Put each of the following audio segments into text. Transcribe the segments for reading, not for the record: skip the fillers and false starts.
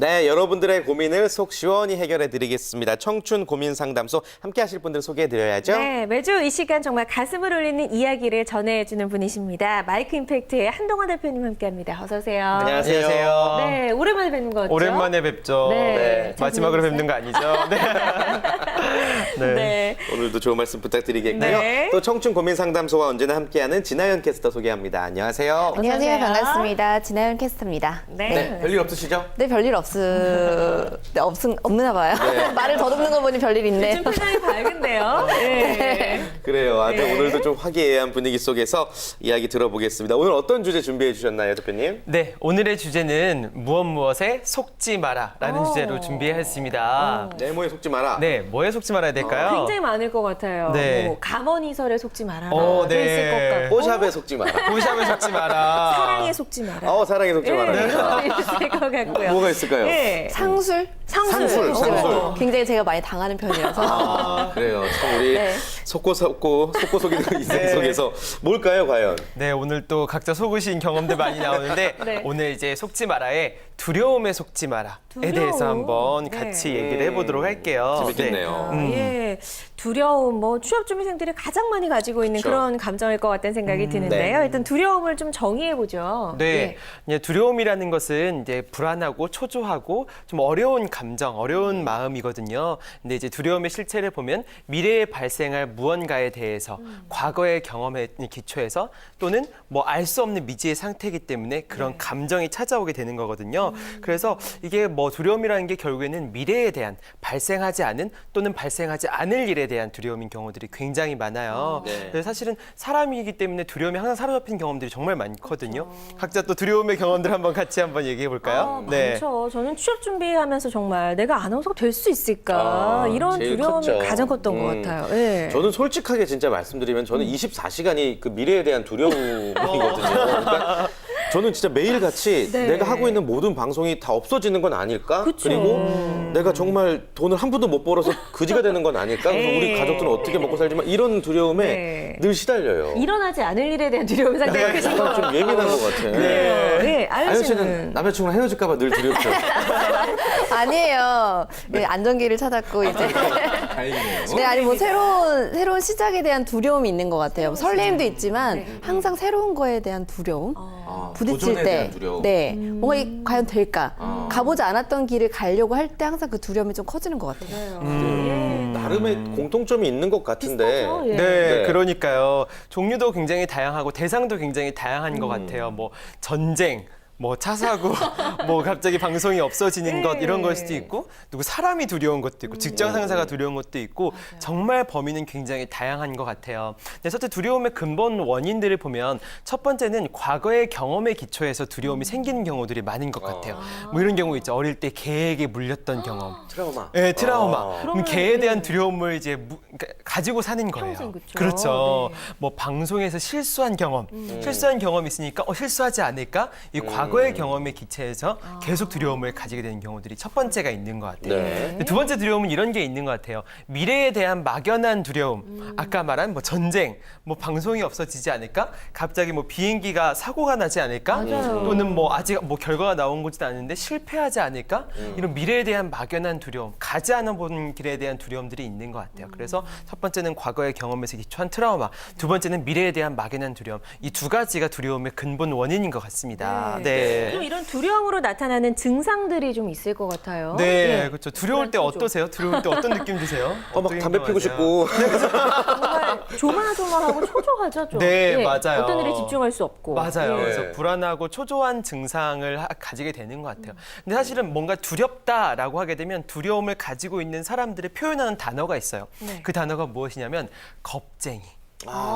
네, 여러분들의 고민을 속 시원히 해결해 드리겠습니다. 청춘 고민 상담소 함께 하실 분들 소개해 드려야죠. 네, 매주 이 시간 정말 가슴을 울리는 이야기를 전해주는 분이십니다. 마이크 임팩트의 한동원 대표님 함께합니다. 어서 오세요. 안녕하세요. 네, 오랜만에 뵙는 거죠? 오랜만에 뵙죠. 네. 마지막으로 뵙는 거 아니죠? 네. 네. 네. 오늘도 좋은 말씀 부탁드리겠고요. 네. 또 청춘 고민 상담소와 언제나 함께하는 진아연 캐스터 소개합니다. 안녕하세요. 안녕하세요. 어서오세요. 반갑습니다. 진아연 캐스터입니다. 네, 별일 없으시죠? 네, 별일 없나 봐요. 네. 말을 더듬는 거 보니 별일 있네요. 요즘 표정이 밝은데요. 네. 그래요. 아주 네. 오늘도 좀 화기애애한 분위기 속에서 이야기 들어보겠습니다. 오늘 어떤 주제 준비해 주셨나요, 대표님? 네, 오늘의 주제는 무엇에 속지 마라라는 오. 주제로 준비했습니다. 네모에 속지 마라. 네, 뭐에 속지 말아야 될까요? 굉장히 많을 것 같아요. 네. 뭐 감언이설에 속지 말아라. 네. 있을 것 같고. 뽀샵에 속지 마라. 보샵에 속지 마라. 사랑에 속지 마라. 사랑에 속지 마라. 네, 있을 것 같고요. 뭐가 있을까요? 네. 상술? 상술. 굉장히 제가 많이 당하는 편이라서. 그래요. 참 우리 네. 속고속이는 인생 네. 속에서 뭘까요, 과연? 네, 오늘 또 각자 속으신 경험들 많이 나오는데 네. 오늘 이제 속지 마라의 두려움에 속지 마라에 두려움. 대해서 한번 네. 같이 얘기를 해보도록 할게요. 재밌겠네요. 예, 두려움, 뭐 취업 준비생들이 가장 많이 가지고 있는 그쵸. 그런 감정일 것 같다는 생각이 드는데요. 네. 일단 두려움을 좀 정의해 보죠. 네, 그냥 두려움이라는 것은 이제 불안하고 초조하고 좀 어려운 감정, 어려운 마음이거든요. 근데 이제 두려움의 실체를 보면 미래에 발생할 무언가에 대해서 과거의 경험에 기초해서 또는 뭐 알 수 없는 미지의 상태이기 때문에 그런 감정이 찾아오게 되는 거거든요. 그래서 이게 뭐 두려움이라는 게 결국에는 미래에 대한 발생하지 않은 또는 발생하지 않을 일에 대한 두려움인 경우들이 굉장히 많아요. 네. 그래서 사실은 사람이기 때문에 두려움에 항상 사로잡힌 경험들이 정말 많거든요. 각자 또 두려움의 경험들 한번 같이 한번 얘기해 볼까요? 많죠. 저는 취업 준비하면서 정말 내가 아나운서가 될 수 있을까 이런 제일 두려움이 컸죠. 가장 컸던 것 같아요. 예. 저는 솔직하게 진짜 말씀드리면 저는 24시간이 그 미래에 대한 두려움이거든요. 그러니까 저는 진짜 매일같이 네. 내가 하고 있는 모든 방송이 다 없어지는 건 아닐까? 그쵸. 그리고 내가 정말 돈을 한 푼도 못 벌어서 그지가 되는 건 아닐까? 그래서 네. 우리 가족들은 어떻게 먹고 살지만 이런 두려움에 네. 늘 시달려요. 일어나지 않을 일에 대한 두려움이 상당히 크신 것 약간 좀 예민한 것 같아. 같아요. 네, 아연 아연 씨는 씨는 남자친구랑 헤어질까 봐 늘 두렵죠. 아니에요. 네, 안전기를 찾았고 이제. 다행이네요. 네, 아니 뭐 새로운 시작에 대한 두려움이 있는 것 같아요. 설렘도 있지만 항상 새로운 거에 대한 두려움. 부딪힐 도전에 때, 대한 두려움. 네, 뭔가 과연 될까? 가보지 않았던 길을 가려고 할 때 항상 그 두려움이 좀 커지는 것 같아요. 나름의 공통점이 있는 것 같은데. 비슷하죠? 예. 네, 네. 그러니까요. 종류도 굉장히 다양하고 대상도 굉장히 다양한 것 같아요. 뭐 전쟁, 뭐 차 사고, 뭐 갑자기 방송이 없어지는 것 이런 걸 수도 있고, 누구 사람이 두려운 것도 있고, 직장 상사가 두려운 것도 있고, 정말 범위는 굉장히 다양한 것 같아요. 근데 첫째 두려움의 근본 원인들을 보면 첫 번째는 과거의 경험에 기초해서 두려움이 생기는 경우들이 많은 것 같아요. 뭐 이런 경우 있죠. 어릴 때 개에게 물렸던 경험. 트라우마. 네, 트라우마. 그럼 그러면 개에 대한 두려움을 이제 그러니까 가지고 사는 거예요. 평생 그쵸. 그렇죠. 네. 뭐 방송에서 실수한 경험, 실수한 경험이 있으니까 실수하지 않을까? 이 과거의 경험에 기초해서 계속 두려움을 가지게 되는 경우들이 첫 번째가 있는 것 같아요. 네. 근데 두 번째 두려움은 이런 게 있는 것 같아요. 미래에 대한 막연한 두려움. 아까 말한 뭐 전쟁, 뭐 방송이 없어지지 않을까? 갑자기 뭐 비행기가 사고가 나지 않을까? 맞아요. 또는 뭐 아직 뭐 결과가 나온 거지도 않은데 실패하지 않을까? 이런 미래에 대한 막연한 두려움, 가지 않아 본 길에 대한 두려움들이 있는 것 같아요. 그래서 첫 번째는 과거의 경험에서 기초한 트라우마, 두 번째는 미래에 대한 막연한 두려움. 이 두 가지가 두려움의 근본 원인인 것 같습니다. 네. 그럼 이런 두려움으로 나타나는 증상들이 좀 있을 것 같아요. 네, 예. 그렇죠. 두려울 때 불안, 초조. 어떠세요? 두려울 때 어떤 느낌 드세요? 막 어떤 담배 피고 행동하세요? 싶고. 정말 조마조마하고 초조하죠, 좀. 네, 예. 맞아요. 어떤 일에 집중할 수 없고. 맞아요. 예. 그래서 불안하고 초조한 증상을 가지게 되는 것 같아요. 근데 사실은 뭔가 두렵다라고 하게 되면 두려움을 가지고 있는 사람들을 표현하는 단어가 있어요. 네. 그 단어가 무엇이냐면 겁쟁이.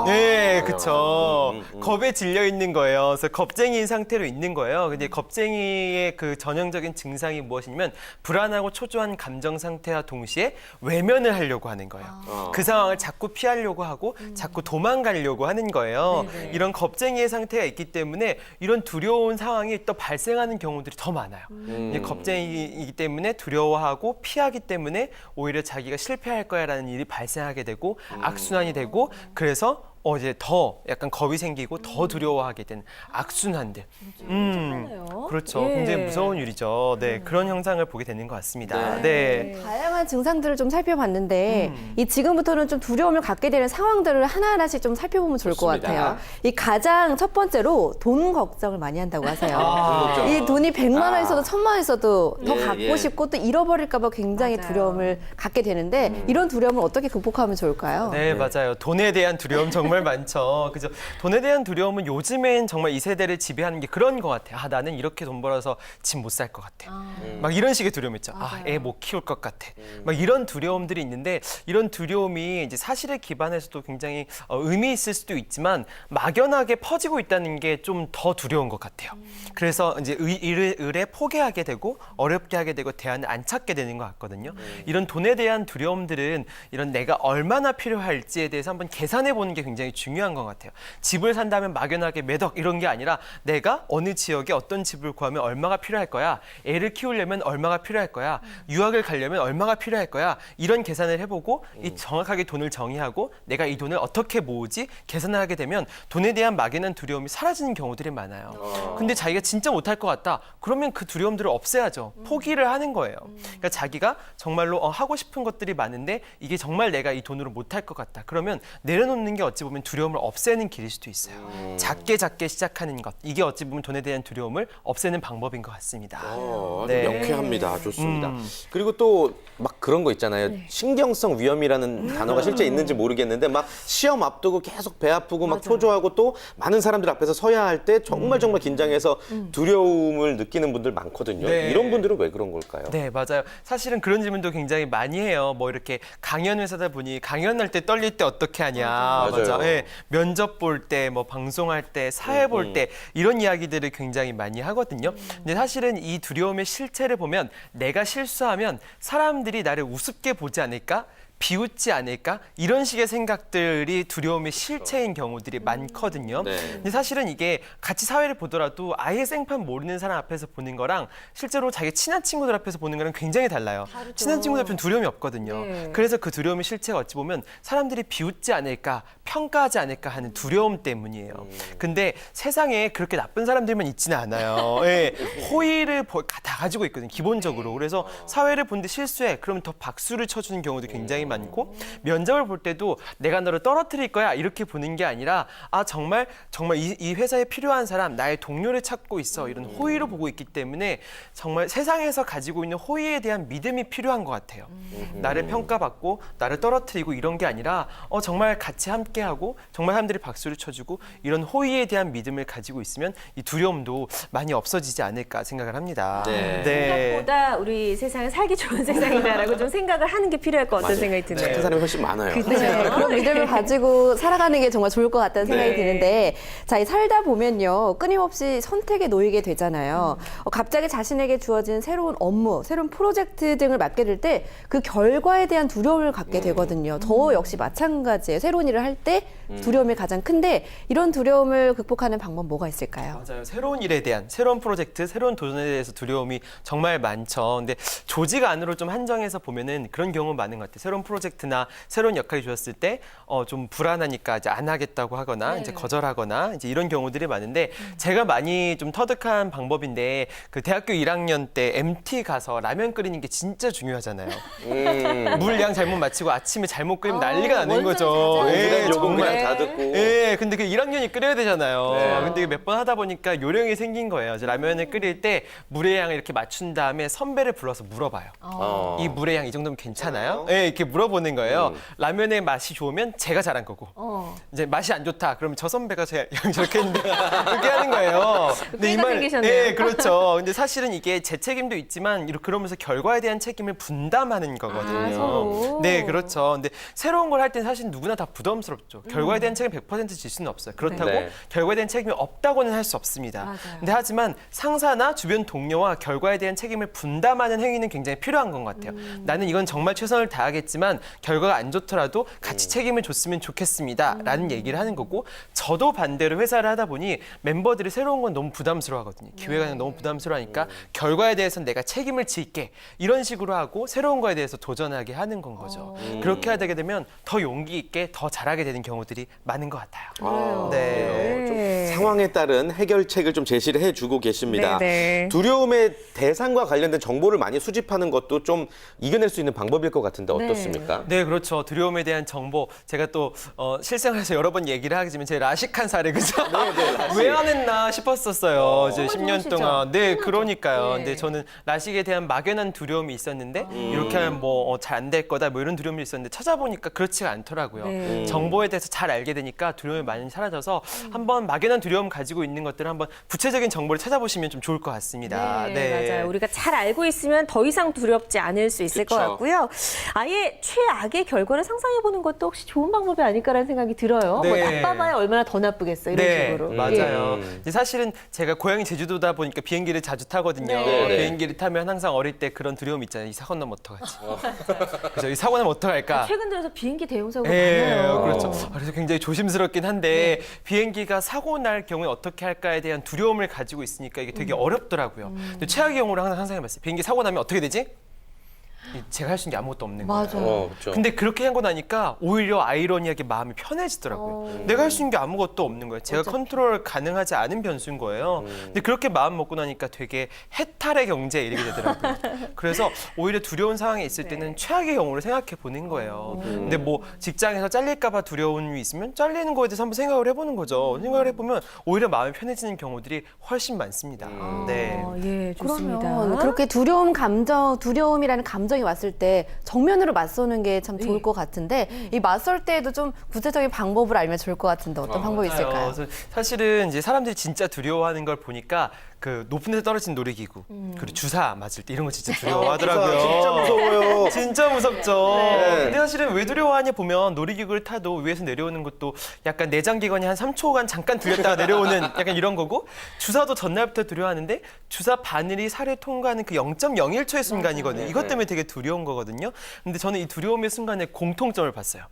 네, 그쵸. 겁에 질려 있는 거예요. 그래서 겁쟁이인 상태로 있는 거예요. 근데 겁쟁이의 그 전형적인 증상이 무엇이냐면 불안하고 초조한 감정 상태와 동시에 외면을 하려고 하는 거예요. 그 상황을 자꾸 피하려고 하고 자꾸 도망가려고 하는 거예요. 네네. 이런 겁쟁이의 상태가 있기 때문에 이런 두려운 상황이 또 발생하는 경우들이 더 많아요. 이 겁쟁이이기 때문에 두려워하고 피하기 때문에 오히려 자기가 실패할 거야라는 일이 발생하게 되고 악순환이 되고 그래서 이제 더 약간 겁이 생기고 더 두려워하게 되는 악순환들. 그렇죠. 예. 굉장히 무서운 일이죠. 네, 그런 형상을 보게 되는 것 같습니다. 네. 다양한 증상들을 좀 살펴봤는데 이 지금부터는 좀 두려움을 갖게 되는 상황들을 하나하나씩 좀 살펴보면 좋을 좋습니다. 것 같아요. 이 가장 첫 번째로 돈 걱정을 많이 한다고 하세요. 아. 이 돈이 100만 원 있어도 1000만 원 있어도 더 예, 갖고 예. 싶고 또 잃어버릴까 봐 굉장히 맞아요. 두려움을 갖게 되는데 이런 두려움을 어떻게 극복하면 좋을까요? 네, 맞아요. 돈에 대한 두려움 정말 많죠. 그죠? 돈에 대한 두려움은 요즘엔 정말 이 세대를 지배하는 게 그런 것 같아요. 나는 이렇게 돈 벌어서 집 못 살 것 같아. 막 이런 식의 두려움 있죠. 애 못 키울 것 같아. 막 이런 두려움들이 있는데 이런 두려움이 이제 사실에 기반해서도 굉장히 의미 있을 수도 있지만 막연하게 퍼지고 있다는 게 좀 더 두려운 것 같아요. 그래서 이제 을에 포기하게 되고 어렵게 하게 되고 대안을 안 찾게 되는 것 같거든요. 이런 돈에 대한 두려움들은 이런 내가 얼마나 필요할지에 대해서 한번 계산해 보는 게 굉장히 중요한 것 같아요. 집을 산다면 막연하게 매덕 이런 게 아니라 내가 어느 지역에 어떤 집을 구하면 얼마가 필요할 거야. 애를 키우려면 얼마가 필요할 거야. 유학을 가려면 얼마가 필요할 거야. 이런 계산을 해보고 이 정확하게 돈을 정의하고 내가 이 돈을 어떻게 모으지 계산을 하게 되면 돈에 대한 막연한 두려움이 사라지는 경우들이 많아요. 근데 자기가 진짜 못할 것 같다. 그러면 그 두려움들을 없애야죠. 포기를 하는 거예요. 그러니까 자기가 정말로 하고 싶은 것들이 많은데 이게 정말 내가 이 돈으로 못할 것 같다. 그러면 내려놓는 게 어찌 보면 두려움을 없애는 길일 수도 있어요. 작게 시작하는 것. 이게 어찌 보면 돈에 대한 두려움을 없애는 방법인 것 같습니다. 아주 네. 명쾌합니다. 좋습니다. 그리고 또 막 그런 거 있잖아요. 신경성 위험이라는 단어가 실제 있는지 모르겠는데 막 시험 앞두고 계속 배 아프고 막 초조하고 또 많은 사람들 앞에서 서야 할 때 정말 긴장해서 두려움을 느끼는 분들 많거든요. 네. 이런 분들은 왜 그런 걸까요? 네, 맞아요. 사실은 그런 질문도 굉장히 많이 해요. 뭐 이렇게 강연 회사다 보니 강연할 때 떨릴 때 어떻게 하냐. 맞아요. 예, 면접 볼 때, 뭐 방송할 때, 사회 볼 때 이런 이야기들을 굉장히 많이 하거든요. 근데 사실은 이 두려움의 실체를 보면 내가 실수하면 사람들이 나를 우습게 보지 않을까? 비웃지 않을까? 이런 식의 생각들이 두려움의 실체인 경우들이 많거든요. 네. 근데 사실은 이게 같이 사회를 보더라도 아예 생판 모르는 사람 앞에서 보는 거랑 실제로 자기 친한 친구들 앞에서 보는 거랑 굉장히 달라요. 친한 친구들 앞에는 두려움이 없거든요. 네. 그래서 그 두려움의 실체가 어찌 보면 사람들이 비웃지 않을까, 평가하지 않을까 하는 두려움 때문이에요. 근데 세상에 그렇게 나쁜 사람들만 있지는 않아요. 예, 호의를 다 가지고 있거든요, 기본적으로. 그래서 사회를 보는데 실수해, 그러면 더 박수를 쳐주는 경우도 굉장히 많고, 면접을 볼 때도 내가 너를 떨어뜨릴 거야 이렇게 보는 게 아니라 정말 이 회사에 필요한 사람, 나의 동료를 찾고 있어, 이런 호의로 보고 있기 때문에 정말 세상에서 가지고 있는 호의에 대한 믿음이 필요한 것 같아요. 나를 평가받고 나를 떨어뜨리고 이런 게 아니라 정말 같이 함께하고 정말 사람들이 박수를 쳐주고 이런 호의에 대한 믿음을 가지고 있으면 이 두려움도 많이 없어지지 않을까 생각을 합니다. 네. 생각보다 우리 세상은 살기 좋은 세상이다라고 좀 생각을 하는 게 필요할 것 같다는 생각이 드네요. 착한 사람이 훨씬 많아요. 네, 그런 믿음을 가지고 살아가는 게 정말 좋을 것 같다는 생각이 네. 드는데, 자, 이 살다 보면요, 끊임없이 선택에 놓이게 되잖아요. 갑자기 자신에게 주어진 새로운 업무, 새로운 프로젝트 등을 맡게 될 때 그 결과에 대한 두려움을 갖게 되거든요. 저 역시 마찬가지예요. 새로운 일을 할 때 두려움이 가장 큰데, 이런 두려움을 극복하는 방법 뭐가 있을까요? 맞아요. 새로운 일에 대한, 새로운 프로젝트, 새로운 도전에 대해서 두려움이 정말 많죠. 근데 조직 안으로 좀 한정해서 보면은 그런 경우 많은 것 같아요. 새로운 프로젝트나 새로운 역할이 주었을 때 좀 불안하니까 이제 안 하겠다고 하거나 이제 거절하거나 이제 이런 경우들이 많은데, 제가 많이 좀 터득한 방법인데, 그 대학교 1학년 때 MT 가서 라면 끓이는 게 진짜 중요하잖아요. 물량 잘못 맞추고 아침에 잘못 끓이면 난리가 나는 거죠. 그냥 요금 정말. 그냥 다 듣고. 예, 근데 그 1학년이 끓여야 되잖아요. 네. 근데 몇 번 하다 보니까 요령이 생긴 거예요. 이제 라면을 끓일 때 물의 양을 이렇게 맞춘 다음에 선배를 불러서 물어봐요. 이 물의 양 이 정도면 괜찮아요? 예, 이렇게 물어보는 거예요. 라면의 맛이 좋으면 제가 잘한 거고, 이제 맛이 안 좋다 그러면 저 선배가 저렇게 했는데 그렇게 하는 거예요. 근데 꾀가 생기셨네요. 예, 그렇죠. 근데 사실은 이게 제 책임도 있지만 그러면서 결과에 대한 책임을 분담하는 거거든요. 서로. 네, 그렇죠. 근데 새로운 걸 할 땐 사실 누구나 다 부담스럽죠. 결과에 대한 책임 100%질 수는 없어요. 그렇다고 네. 결과에 대한 책임이 없다고는 할 수 없습니다. 맞아요. 근데 하지만 상사나 주변 동료와 결과에 대한 책임을 분담하는 행위는 굉장히 필요한 것 같아요. 나는 이건 정말 최선을 다하겠지만 결과가 안 좋더라도 같이 책임을 줬으면 좋겠습니다. 라는 얘기를 하는 거고, 저도 반대로 회사를 하다 보니 멤버들이 새로운 건 너무 부담스러워하거든요. 기회가 너무 부담스러워하니까 결과에 대해서는 내가 책임을 질게, 이런 식으로 하고 새로운 거에 대해서 도전하게 하는 건 거죠. 그렇게 하게 되면 더 용기 있게 더 잘하게 되는 경우들이 많은 것 같아요. 아, 네. 그래요. 좀 네. 상황에 따른 해결책을 좀 제시를 해주고 계십니다. 네. 두려움의 대상과 관련된 정보를 많이 수집하는 것도 좀 이겨낼 수 있는 방법일 것 같은데 어떻습니까? 네, 그렇죠. 두려움에 대한 정보. 제가 또 실생활에서 여러 번 얘기를 하지만 제 라식한 사례, 그죠? 라식. 왜 안 했나 싶었었어요. 이제 10년 좋으시죠? 동안. 네, 그러니까요. 네. 근데 저는 라식에 대한 막연한 두려움이 있었는데 이렇게 하면 뭐 잘 안 될 거다 뭐 이런 두려움이 있었는데 찾아보니까 그렇지가 않더라고요. 네. 정보에 대해서 잘 알게 되니까 두려움이 많이 사라져서 한번 막연한 두려움 가지고 있는 것들을 한번 구체적인 정보를 찾아보시면 좀 좋을 것 같습니다. 네, 맞아요. 우리가 잘 알고 있으면 더 이상 두렵지 않을 수 있을 것 그쵸. 같고요. 아예 최악의 결과를 상상해보는 것도 혹시 좋은 방법이 아닐까라는 생각이 들어요. 뭐 네. 나빠봐야 얼마나 더 나쁘겠어 이런 네, 식으로. 맞아요. 이제 사실은 제가 고향이 제주도다 보니까 비행기를 자주 타거든요. 네. 비행기를 타면 항상 어릴 때 그런 두려움 있잖아요. 이 사고 나면 어떡하지? 그래서 이 사고 나면 어떡할까? 최근 들어서 비행기 대형 사고가 예, 많아요. 그렇죠. 그래서 굉장히 조심스럽긴 한데 비행기가 사고 날 경우에 어떻게 할까에 대한 두려움을 가지고 있으니까 이게 되게 어렵더라고요. 근데 최악의 경우를 항상 생각해봤어요. 비행기 사고 나면 어떻게 되지? 제가 할 수 있는 게 아무것도 없는 거예요. 맞아. 그렇죠. 근데 그렇게 하고 나니까 오히려 아이러니하게 마음이 편해지더라고요. 내가 할 수 있는 게 아무것도 없는 거예요. 제가 컨트롤 가능하지 않은 변수인 거예요. 근데 그렇게 마음 먹고 나니까 되게 해탈의 경제에 이르게 되더라고요. 그래서 오히려 두려운 상황에 있을 때는 최악의 경우를 생각해 보는 거예요. 근데 뭐 직장에서 잘릴까 봐 두려움이 있으면 잘리는 거에 대해서 한번 생각을 해보는 거죠. 생각을 해보면 오히려 마음이 편해지는 경우들이 훨씬 많습니다. 네. 예, 좋습니다. 그러면 그렇게 두려움이라는 감정이 왔을 때 정면으로 맞서는 게 참 좋을 것 같은데 이 맞설 때에도 좀 구체적인 방법을 알면 좋을 것 같은데 어떤 방법이 있을까요? 그래서 사실은 이제 사람들이 진짜 두려워하는 걸 보니까 그 높은 데서 떨어진 놀이기구 그리고 주사 맞을 때 이런 거 진짜 두려워하더라고요. 진짜 무서워요. 진짜 무섭죠. 네. 근데 사실은 왜 두려워하냐 보면 놀이기구를 타도 위에서 내려오는 것도 약간 내장기관이 한 3초간 잠깐 들렸다가 내려오는 약간 이런 거고 주사도 전날부터 두려워하는데 주사 바늘이 살을 통과하는 그 0.01초의 순간이거든요. 이것 때문에 되게 두려운 거거든요. 근데 저는 이 두려움의 순간에 공통점을 봤어요.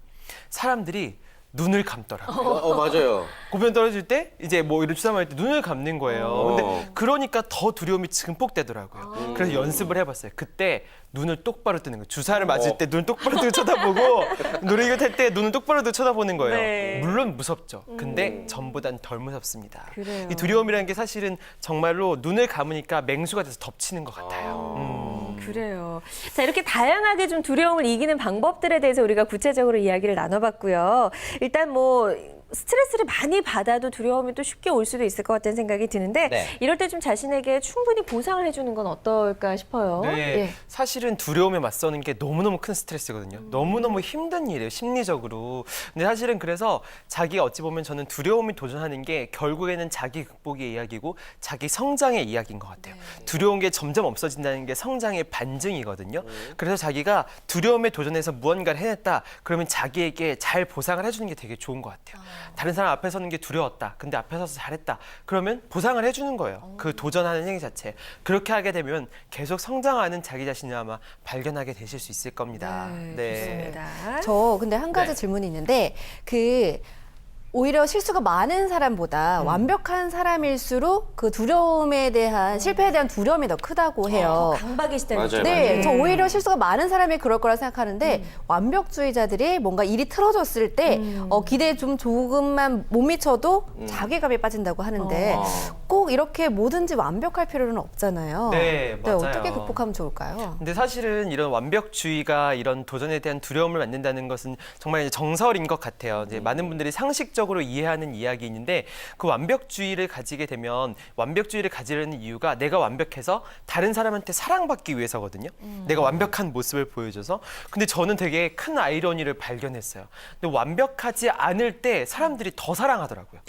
사람들이 눈을 감더라고요. 맞아요. 고변 떨어질 때 이제 뭐 이런 주사 맞을 때 눈을 감는 거예요. 근데 그러니까 더 두려움이 증폭되더라고요. 그래서 연습을 해봤어요. 그때 눈을 똑바로 뜨는 거예요. 주사를 맞을 때 눈을 똑바로 뜨고 쳐다보고 놀이기구 탈 때 눈을 똑바로 뜨고 쳐다보는 거예요. 네. 물론 무섭죠. 근데 전보단 덜 무섭습니다. 그래요. 이 두려움이라는 게 사실은 정말로 눈을 감으니까 맹수가 돼서 덮치는 것 같아요. 그래요. 자, 이렇게 다양하게 좀 두려움을 이기는 방법들에 대해서 우리가 구체적으로 이야기를 나눠봤고요. 일단 뭐 스트레스를 많이 받아도 두려움이 또 쉽게 올 수도 있을 것 같다는 생각이 드는데 네. 이럴 때 좀 자신에게 충분히 보상을 해주는 건 어떨까 싶어요. 네, 예. 사실은 두려움에 맞서는 게 너무너무 큰 스트레스거든요. 너무너무 힘든 일이에요, 심리적으로. 근데 사실은 그래서 자기가 어찌 보면 저는 두려움이 도전하는 게 결국에는 자기 극복의 이야기고 자기 성장의 이야기인 것 같아요. 두려운 게 점점 없어진다는 게 성장의 반증이거든요. 그래서 자기가 두려움에 도전해서 무언가를 해냈다. 그러면 자기에게 잘 보상을 해주는 게 되게 좋은 것 같아요. 다른 사람 앞에 서는 게 두려웠다. 근데 앞에 서서 잘했다. 그러면 보상을 해주는 거예요. 그 도전하는 행위 자체. 그렇게 하게 되면 계속 성장하는 자기 자신을 아마 발견하게 되실 수 있을 겁니다. 좋습니다. 저 근데 한 가지 네. 질문이 있는데 오히려 실수가 많은 사람보다 완벽한 사람일수록 그 두려움에 대한 실패에 대한 두려움이 더 크다고 해요. 강박이시다는 맞아요, 거죠. 네, 저 오히려 실수가 많은 사람이 그럴 거라 생각하는데 완벽주의자들이 뭔가 일이 틀어졌을 때 기대에 좀 조금만 못 미쳐도 자괴감에 빠진다고 하는데 꼭 이렇게 뭐든지 완벽할 필요는 없잖아요. 네, 맞아요. 어떻게 극복하면 좋을까요? 근데 사실은 이런 완벽주의가 이런 도전에 대한 두려움을 만든다는 것은 정말 이제 정설인 것 같아요. 이제 많은 분들이 상식적으로 이해하는 이야기인데 그 완벽주의를 가지게 되면 완벽주의를 가지려는 이유가 내가 완벽해서 다른 사람한테 사랑받기 위해서거든요. 내가 완벽한 모습을 보여줘서. 근데 저는 되게 큰 아이러니를 발견했어요. 근데 완벽하지 않을 때 사람들이 더 사랑하더라고요.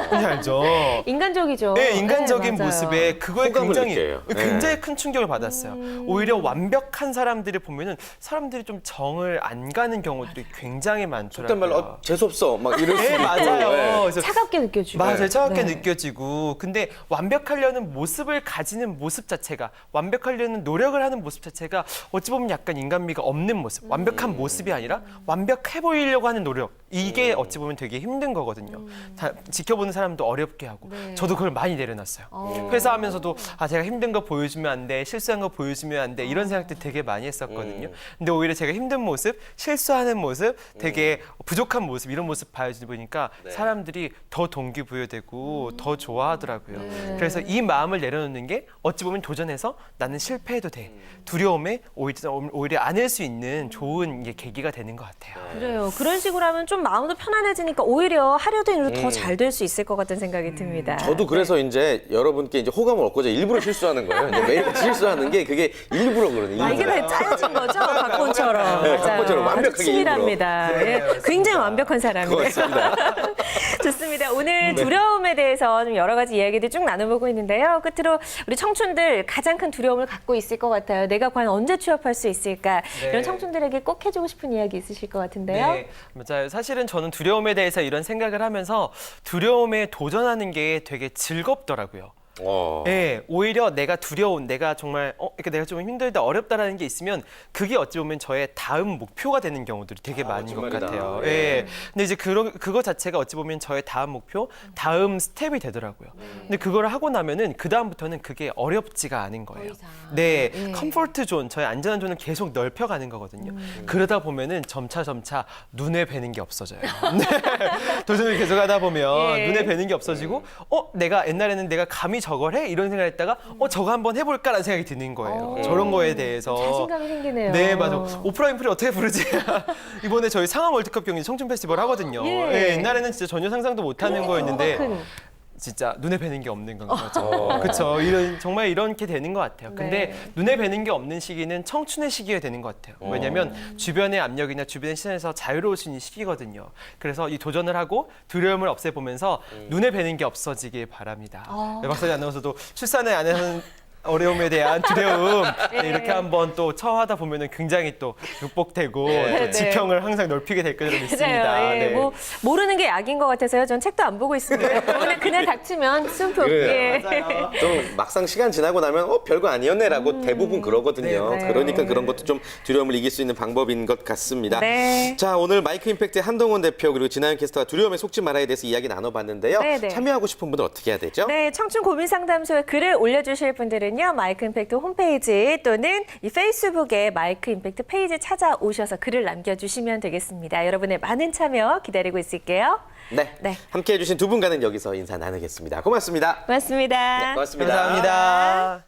뭔지 알죠? 인간적이죠. 네, 인간적인 네, 맞아요. 모습에 그거에 호감을 굉장히 느껴요. 굉장히 큰 충격을 받았어요. 오히려 완벽한 사람들을 보면은 사람들이 좀 정을 안 가는 경우들이 굉장히 그때 많더라고요. 말로 재수 없어 막 이럴 수도 맞아요. 네. 그래서 차갑게 느껴지고. 맞아요. 차갑게 네. 느껴지고. 근데 완벽하려는 모습을 가지는 모습 자체가, 완벽하려는 노력을 하는 모습 자체가 어찌 보면 약간 인간미가 없는 모습, 완벽한 모습이 아니라 완벽해 보이려고 하는 노력. 이게 어찌 보면 되게 힘든 거거든요. 지켜보는 사람도 어렵게 하고. 저도 그걸 많이 내려놨어요. 회사하면서도 제가 힘든 거 보여주면 안 돼, 실수한 거 보여주면 안 돼, 이런 생각들 되게 많이 했었거든요. 근데 오히려 제가 힘든 모습, 실수하는 모습, 되게 부족한 모습, 이런 모습 보여주니까 사람들이 더 동기부여되고 더 좋아하더라고요. 그래서 이 마음을 내려놓는 게 어찌 보면 도전해서 나는 실패해도 돼. 두려움에 오히려 안을 수 있는 좋은 계기가 되는 것 같아요. 그래요. 그런 식으로 하면 좀 마음도 편안해지니까 오히려 하려던 일도 더 잘 될 수 있을 것 같다는 생각이 듭니다. 저도 그래서 이제 여러분께 이제 호감을 얻고자 일부러 실수하는 거예요. 이제 매일 실수하는 게 그게 일부러 그러는 이게 다 짜여진 거죠? 박본처럼. 네, 맞아요. 박본처럼 완벽하게 아주 치밀합니다. 예, 굉장히 완벽한 사람이네요. 고맙습니다. 좋습니다. 오늘 두려움에 대해서 좀 여러 가지 이야기들 쭉 나눠보고 있는데요. 끝으로 우리 청춘들 가장 큰 두려움을 갖고 있을 것 같아요. 내가 과연 언제 취업할 수 있을까? 네. 이런 청춘들에게 꼭 해주고 싶은 이야기 있으실 것 같은데요. 네, 맞아요. 사실은 저는 두려움에 대해서 이런 생각을 하면서 두려움에 도전하는 게 되게 즐겁더라고요. 네, 오히려 내가 두려운, 내가 정말 그러니까 내가 좀 힘들다, 어렵다라는 게 있으면 그게 어찌 보면 저의 다음 목표가 되는 경우들이 되게 많은 것 정말이다. 같아요. 예. 네. 근데 이제 그거 자체가 어찌 보면 저의 다음 목표, 다음 스텝이 되더라고요. 근데 그걸 하고 나면은 그 다음부터는 그게 어렵지가 않은 거예요. 네, 컴포트 존, 저의 안전한 존을 계속 넓혀가는 거거든요. 그러다 보면은 점차 눈에 뵈는 게 없어져요. 네. 도전을 계속하다 보면 예. 눈에 뵈는 게 없어지고, 내가 옛날에는 내가 감히 저걸 해? 이런 생각을 했다가 저거 한번 해볼까라는 생각이 드는 거예요. 저런 거에 대해서. 자신감이 생기네요. 네, 맞아. 오프라인 프리 어떻게 부르지? 이번에 저희 상암 월드컵 경기 청춘 페스티벌 하거든요. 예. 네, 옛날에는 진짜 전혀 상상도 못하는 거였는데 큰. 진짜 눈에 뵈는 게 없는 건 거죠. 그렇죠. 정말 이렇게 되는 것 같아요. 근데 네. 눈에 뵈는 게 없는 시기는 청춘의 시기가 되는 것 같아요. 왜냐하면 주변의 압력이나 주변의 시선에서 자유로울 수 있는 시기거든요. 그래서 이 도전을 하고 두려움을 없애보면서 눈에 뵈는 게 없어지길 바랍니다. 네, 박사님 아나운서도 출산에 안에서는 어려움에 대한 두려움 이렇게 한번 또 처하다 보면은 굉장히 또 극복되고 또 지평을 항상 넓히게 될 거로 믿습니다. 맞아요. 예, 네. 뭐 모르는 게 약인 것 같아서요. 전 책도 안 보고 있습니다. 그날 닥치면 숨푹. 그래요. 맞아요. 좀 막상 시간 지나고 나면 별거 아니었네라고 대부분 그러거든요. 네, 네. 그러니까 그런 것도 좀 두려움을 이길 수 있는 방법인 것 같습니다. 네. 자, 오늘 마이크 임팩트의 한동훈 대표 그리고 진하연 캐스터가 두려움에 속지 말아야 돼서 이야기 나눠봤는데요. 네, 네. 참여하고 싶은 분들 어떻게 해야 되죠? 네, 청춘 고민 상담소에 글을 올려주실 분들은요, 마이크 임팩트 홈페이지 또는 이 페이스북에 마이크 임팩트 페이지 찾아오셔서 글을 남겨주시면 되겠습니다. 여러분의 많은 참여 기다리고 있을게요. 네. 네. 함께해 주신 두 분과는 여기서 인사 나누겠습니다. 고맙습니다. 고맙습니다. 고맙습니다. 감사합니다.